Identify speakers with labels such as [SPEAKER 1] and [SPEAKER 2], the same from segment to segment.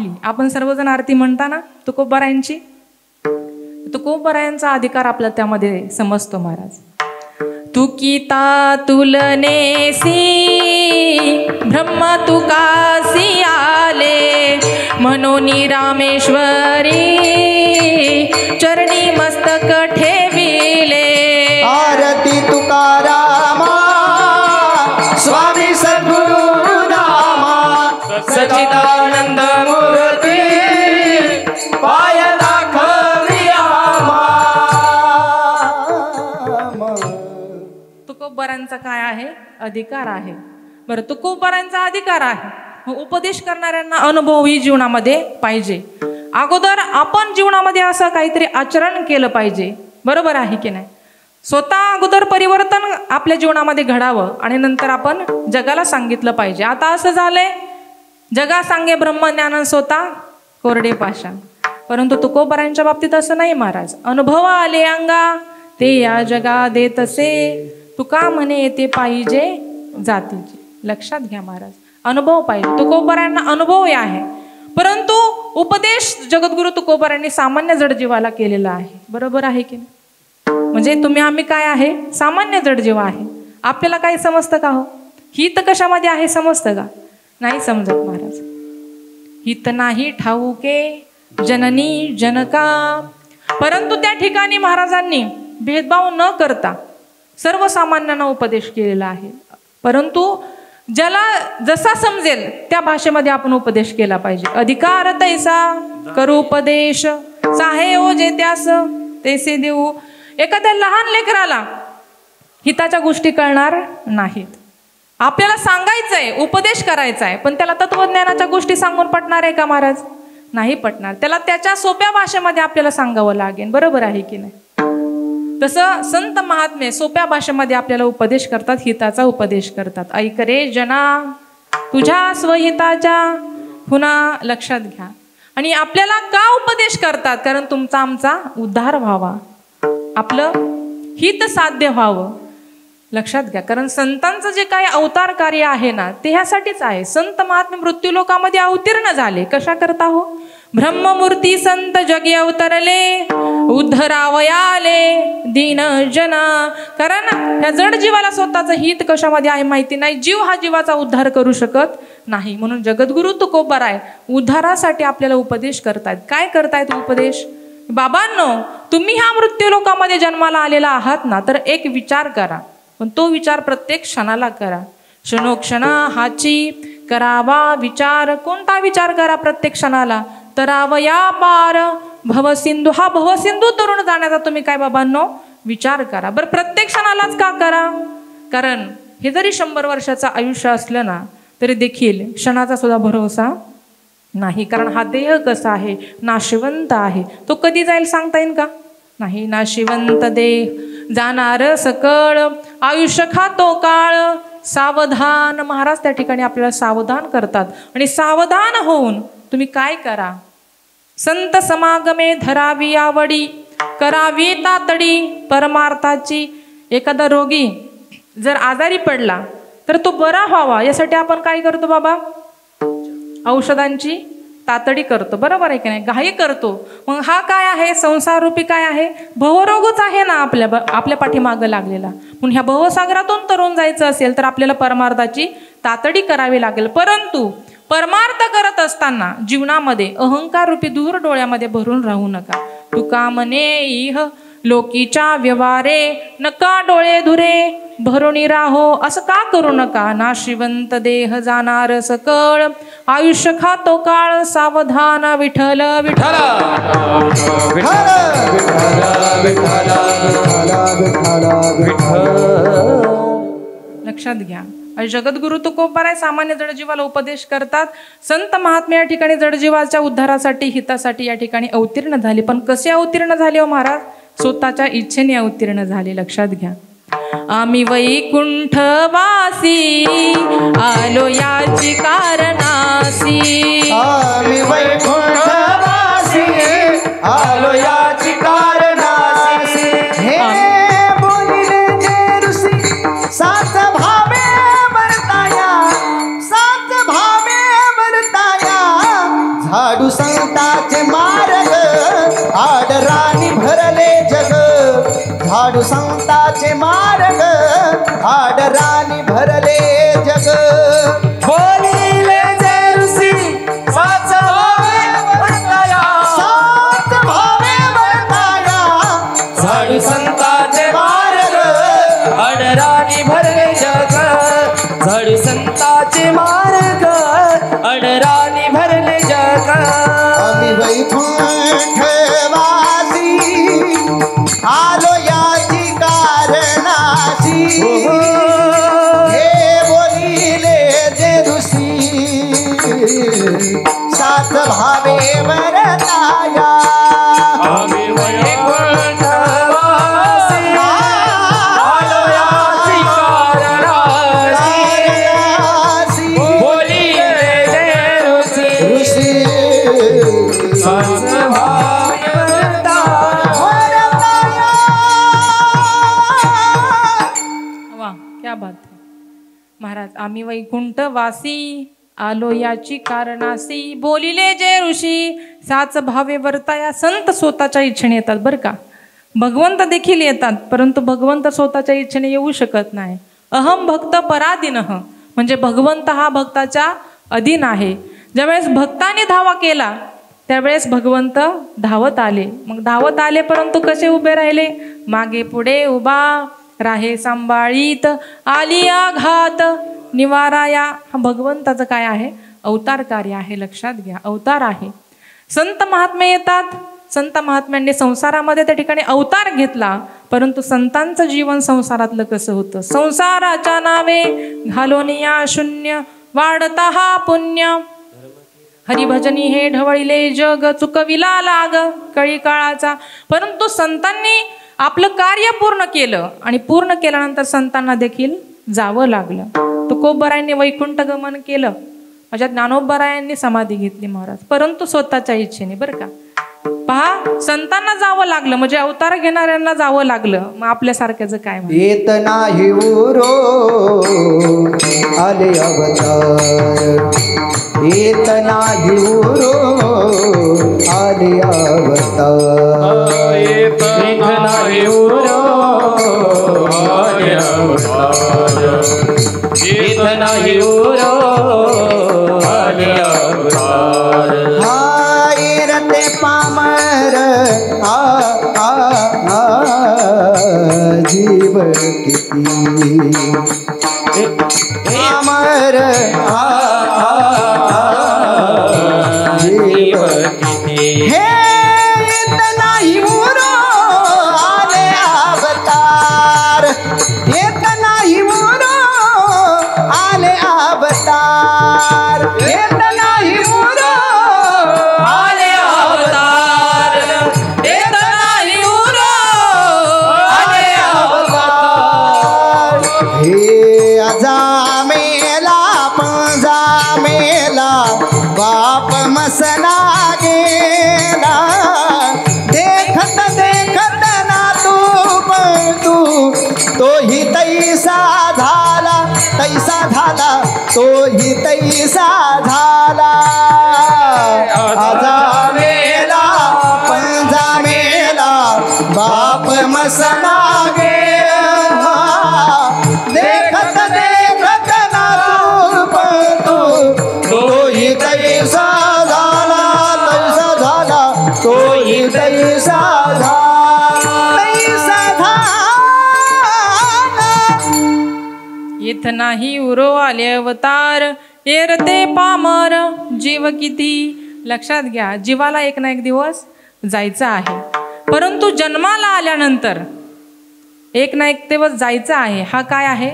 [SPEAKER 1] आपली. आपण सर्वजण आरती म्हणता ना तुकोबारायांची. तुकोबारायांचा अधिकार आपल्याला त्यामध्ये समजतो महाराज. तुकिता तुलनेसी ब्रह्म तुकासी आले मनोनी रामेश्वरी चरणी मस्तक ठेविले.
[SPEAKER 2] आरती तुकारामा स्वामी सद्गुरु धामा
[SPEAKER 1] सच्चिदानंद
[SPEAKER 2] मूर्ती पाय दाखवी आम्हा.
[SPEAKER 1] तुकोबारांचा काय आहे? अधिकार आहे. बरं, तुकोबारांचा अधिकार आहे, मग उपदेश करणाऱ्यांना अनुभवही जीवनामध्ये पाहिजे. अगोदर आपण जीवनामध्ये असं काहीतरी आचरण केलं पाहिजे. बरोबर आहे की नाही? स्वतः अगोदर परिवर्तन आपल्या जीवनामध्ये घडावं आणि नंतर आपण जगाला सांगितलं पाहिजे. आता असं झालंय, जगा सांगे ब्रह्मज्ञान स्वतः कोरडे पाषाण. परंतु तुकोबारांच्या बाबतीत असं नाही महाराज. अनुभव आले अंगा ते या जगा देतसे तुका म्हणे ते पाहिजे जातीचे. लक्षात घ्या महाराज, अनुभव पाहिजे. तुकोबारांना अनुभव आहे, परंतु उपदेश जगद्गुरु तुकोबारांनी सामान्य जडजीवाला केलेला आहे. बरोबर आहे की नाही? म्हणजे तुम्ही आम्ही काय आहे? सामान्य जडजीव आहे. आपल्याला काही समजतं का हो? हित कशामध्ये आहे समजतं का? नाही समजत महाराज. हित नाही ठाऊके जननी जनका. परंतु त्या ठिकाणी महाराजांनी भेदभाव न करता सर्वसामान्यांना उपदेश केलेला आहे. परंतु ज्याला जसा समजेल त्या भाषेमध्ये आपण उपदेश केला पाहिजे. अधिकार तैसा करू उपदेश साहे ओ जे त्यास तैसे देऊ. एखाद्या लहान लेकराला हिताच्या गोष्टी कळणार नाहीत. आपल्याला सांगायचंय, उपदेश करायचा आहे, पण त्याला तत्वज्ञानाच्या गोष्टी सांगून पटणार आहे का महाराज? नाही पटणार. त्याला त्याच्या सोप्या भाषेमध्ये आपल्याला सांगावं लागेल. बरोबर आहे की नाही? तसं संत महात्मे सोप्या भाषेमध्ये आपल्याला उपदेश करतात, हिताचा उपदेश करतात. ऐक रे जना तुझ्या स्वहिताच्या. पुन्हा लक्षात घ्या. आणि आपल्याला का उपदेश करतात? कारण तुमचा आमचा उद्धार व्हावा, आपलं हित साध्य व्हावं. लक्षात घ्या. कारण संतांचं जे काही अवतार कार्य आहे ना ते ह्यासाठीच आहे. संत महात्मे मृत्यूलोकामध्ये अवतीर्ण झाले कशा करता हो? ब्रह्ममूर्ती संत जगी अवतरले उद्धरावयाले दीन जना. कारण ह्या जड जीवाला स्वतःचं हित कशामध्ये आहे माहिती नाही. जीव हा जीवाचा उद्धार करू शकत नाही. म्हणून जगद्गुरु तुकोबाराय उद्धारासाठी आपल्याला उपदेश करतायत. काय करतायत उपदेश? बाबांनो, तुम्ही ह्या मृत्यूलोकामध्ये जन्माला आलेला आहात ना, तर एक विचार करा, पण तो विचार प्रत्येक क्षणाला करा. क्षणोक्षणा हाची करावा विचार. कोणता विचार करा? प्रत्येक क्षणाला. तरावया पार भवसिंधू. हा भवसिंधू तरुण जाण्याचा तुम्ही काय बाबांनो विचार करा. बरं, प्रत्येक क्षणालाच का करा? कारण हे जरी 100 वर्षाचं आयुष्य असलं ना तरी देखील क्षणाचा सुद्धा भरोसा नाही. कारण हा देह कसा आहे? नाशिवंत आहे. तो कधी जाईल सांगता येईल का? नाही. नाशिवंत देह जाणार सकळ आयुष्य खातो काळ. सावधान. महाराज त्या ठिकाणी आपल्याला सावधान करतात. आणि सावधान होऊन तुम्ही काय करा? संत समागमे धरावी आवडी करावी तातडी परमार्थाची. एखादा रोगी जर आजारी पडला तर तो बरा व्हावा यासाठी आपण काय करतो बाबा? औषधांची तातडी करतो. बरोबर आहे की नाही? घाई करतो. मग हा काय आहे? संसार रूपी काय आहे? भवरोगच आहे ना आपल्या पाठीमागं लागलेला. म्हणून ह्या भवसागरातून तरुण जायचं असेल तर आपल्याला परमार्थाची तातडी करावी लागेल. परंतु परमार्थ करत असताना जीवनामध्ये अहंकार रूपी दूर डोळ्यामध्ये भरून राहू नका. तुका म्हणे इह लोकीच्या व्यवहारे नका डोळे धुरे भरुणी राहो. असं का करू नका? नाशिवंत देह जाणार सकळ आयुष्य खातो काळ. सावधान विठ्ठल विठ्ठल. लक्षात घ्या. जगद्गुरु तुकोबाराय सामान्य जडजीवाला उपदेश करतात. संत महात्मे या ठिकाणी जडजीवाच्या उद्धारासाठी हितासाठी या ठिकाणी अवतीर्ण झाले. पण कसे अवतीर्ण झाले हो महाराज? स्वतःच्या इच्छेने अवतीर्ण झाले. लक्षात घ्या. आम्ही वैकुंठवासी आलो याची कारणासी.
[SPEAKER 2] आम्ही वैकुंठवासी आलो याची कारणासी. हे बोलिले जे ऋषी सात भावे वर्ताया. सात भावे वर्ताया झाडू संताचे मार्ग आडराणी भरले जग झाडू संताचे मार्ग आडराणी भरले जग
[SPEAKER 3] बोलिले जे ऋषी सात भावे वर्ताया झाडू संताचे मार्ग आडराणी भरले जग झाडू संताचे मार्ग आडराणी भरले जग
[SPEAKER 2] आम्ही वैकुंठवासी आलो याची कारणाची हे बोलिले जे ऋषी सात भावे वरताया
[SPEAKER 3] आम्ही वैकुंठवासी आलो याची कारणाची बोलिले जे ऋषी
[SPEAKER 2] ऋषी
[SPEAKER 3] सात भावे
[SPEAKER 1] वा क्या बात है महाराज. आम्ही वैकुंठवासी आलो याची कारणासी बोलिले जे ऋषी साच भावे वर्ताया. संत स्वतःच्या इच्छेने येतात बरं का. भगवंत देखील येतात परंतु भगवंत स्वतःच्या इच्छेने येऊ शकत नाही. अहम भक्त पराधीनः म्हणजे भगवंत हा भक्ताच्या अधीन आहे. ज्यावेळेस भक्ताने धावा केला त्यावेळेस भगवंत धावत आले. मग धावत आले परंतु कसे उभे राहिले. मागे पुढे उभा राहे सांभाळीत आली आघात निवाराया. हा भगवंताचं काय आहे अवतार कार्य आहे. लक्षात घ्या अवतार आहे. संत महात्मे येतात. संत महात्म्यांनी संसारामध्ये त्या ठिकाणी अवतार घेतला परंतु संतांचं जीवन संसारातलं कसं होतं. संसाराच्या नावे घालोनिया शून्य वाढता हा पुण्य हरिभजनी हे ढवळिले जग चुकविला लाग कळी काळाचा. परंतु संतांनी आपलं कार्य पूर्ण केलं आणि पूर्ण केल्यानंतर संतांना देखील जावं लागलं. तुकोबरायांनी वैकुंठ गमन केलं. माझ्या ज्ञानोबरायांनी समाधी घेतली महाराज परंतु स्वतःच्या इच्छेने बरं का. पहा संतांना जावं लागलं म्हणजे अवतार घेणाऱ्यांना जावं लागलं. मग आपल्यासारख्याचं काय
[SPEAKER 2] येत नाही उरो आले अवतार येत नाही उरो आले अवतार
[SPEAKER 3] येत नाही उरो आले अवतार येत नाही उरो आले अवतार
[SPEAKER 2] रते पामर जीव किती पामर जीव
[SPEAKER 3] किती
[SPEAKER 2] हे इतना ही उरो आले अवतार इतना ही उरो आले अवतार इतना ही उरो
[SPEAKER 3] आले अवतार येत नाही उरो आले अवतार
[SPEAKER 2] हे आजा मेला पंजा मेला बाप मसना गेला देखत देखत ना तू तोही तैसा झाला तोही तैसा झाला आजा मेला पंजा मेला बाप मसना गेला देखत देखत ना तू तोही तैसा झाला तोही तैसा
[SPEAKER 1] येत नाही उरो आले अवतार एरते पामर जीव किती. लक्षात घ्या जीवाला एक ना एक दिवस जायचं आहे परंतु जन्माला आल्यानंतर एक ना एक दिवस जायचं आहे. हा काय आहे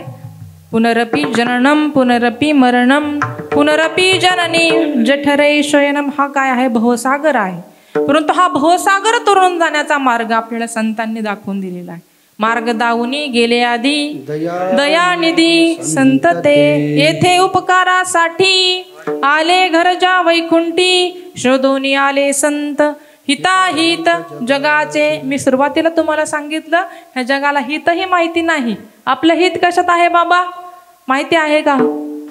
[SPEAKER 1] पुनरपि जननम पुनरपि मरणम पुनरपि जननी जठरे शयनम. हा काय आहे भवसागर आहे. परंतु हा भवसागर तरुण जाण्याचा मार्ग आपल्याला संतांनी दाखवून दिलेला आहे. मार्ग दावुनी गेले आधी दयानिधी संत ते येथे उपकारासाठी आले घरच्या वैकुंठी शोधून आले संत हिताहित जगाचे. मी सुरुवातीला तुम्हाला सांगितलं ह्या जगाला हितही माहिती नाही. आपलं हित कशात आहे बाबा माहिती आहे का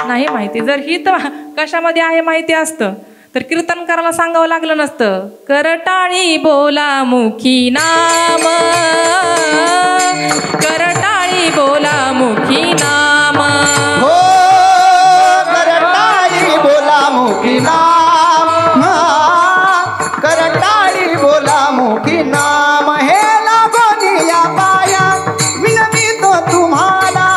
[SPEAKER 1] नाही माहिती. जर हित कशामध्ये आहे माहिती असतं तर कीर्तनकाराला सांगावं लागलं नसतं. करटाळी बोला मुखी नाम, करटाळी बोला मुखी नाम.
[SPEAKER 2] हो करटाळी बोला मुखी नाम, करटाळी बोला मुखी नाम. हे लागोनी या पाया विनवितो तुम्हाला,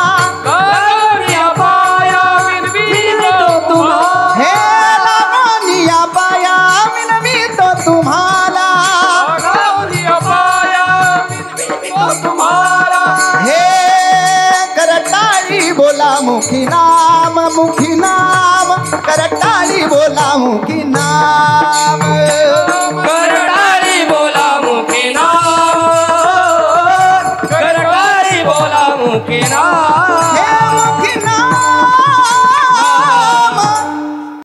[SPEAKER 3] या पाया विनवितो तुम्हाला,
[SPEAKER 2] हे लागोनी या पाया विनवितो तुम्हाला,
[SPEAKER 3] या पाया विनवितो तुम्हाला.
[SPEAKER 2] हे करटाळी बोला मुखी नाम, मुखी नाम, करटाळी बोला मुखी नाम.